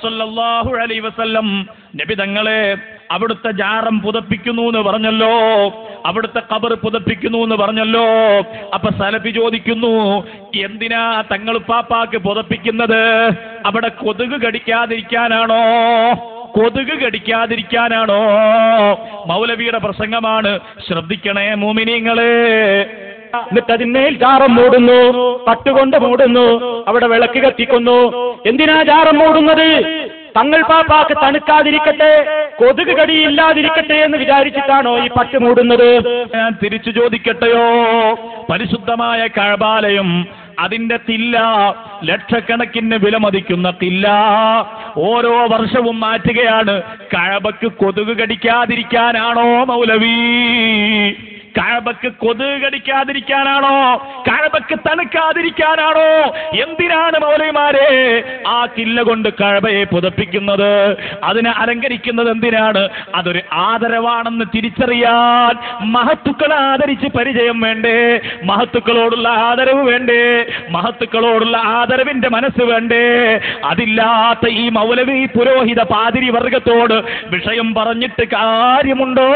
സല്ലല്ലാഹു അലൈഹി വസല്ലം നബി തങ്ങളെ അവിടുത്തെ ജാറം പുതപ്പിക്കുന്നു എന്ന് പറഞ്ഞല്ലോ, അവിടുത്തെ ഖബർ പുതപ്പിക്കുന്നു എന്ന് പറഞ്ഞല്ലോ. അപ്പൊ സലഫി ചോദിക്കുന്നു, എന്തിനാ തങ്ങൾ പാപ്പാക്ക് പുതപ്പിക്കുന്നത്? അവിടെ കൊതുക് കടിക്കാതിരിക്കാനാണോ? കൊതുക് കടിക്കാതിരിക്കാനാണോ? മൗലവിയുടെ പ്രസംഗമാണ്, ശ്രദ്ധിക്കണേ മോമിനീങ്ങളെ. എന്നിട്ട് അതിന്മേൽ ജാറം മൂടുന്നു, പട്ടുകൊണ്ട് മൂടുന്നു, അവിടെ വിളക്ക് കത്തിക്കുന്നു. എന്തിനാ ജാറം മൂടുന്നത്? തങ്ങൾ പാപ്പാക്ക് തണുക്കാതിരിക്കട്ടെ, കൊതുക് കടിയില്ലാതിരിക്കട്ടെ എന്ന് വിചാരിച്ചിട്ടാണോ ഈ പട്ട് മൂടുന്നത്? ഞാൻ തിരിച്ചു ചോദിക്കട്ടെയോ? പരിശുദ്ധമായ കഅബാലയം, അതിന്റെ തില്ല, ലക്ഷക്കണക്കിന് വിലമതിക്കുന്ന തില്ല ഓരോ വർഷവും മാറ്റുകയാണ്. കഅബക്ക് കൊതുക് കടിക്കാതിരിക്കാനാണോ മൗലവി? കഅബക്ക് കൊതുക് കടിക്കാതിരിക്കാനാണോ? കഅബക്ക് തണുക്കാതിരിക്കാനാണോ? എന്തിനാണ് മൗലവിമാരെ ആ കില്ല കൊണ്ട് കഅബയെ പുതപ്പിക്കുന്നത്? അതിനെ അലങ്കരിക്കുന്നത് എന്തിനാണ്? അതൊരു ആദരവാണെന്ന് തിരിച്ചറിയാൻ മഹത്തുക്കളെ ആദരിച്ച് പരിചയം വേണ്ടേ? മഹത്തുക്കളോടുള്ള ആദരവ് വേണ്ടേ? മഹത്തുക്കളോടുള്ള ആദരവിന്റെ മനസ്സ് വേണ്ടേ? അതില്ലാത്ത ഈ മൗലവി പുരോഹിത പാതിരി വർഗത്തോട് വിഷയം പറഞ്ഞിട്ട് കാര്യമുണ്ടോ?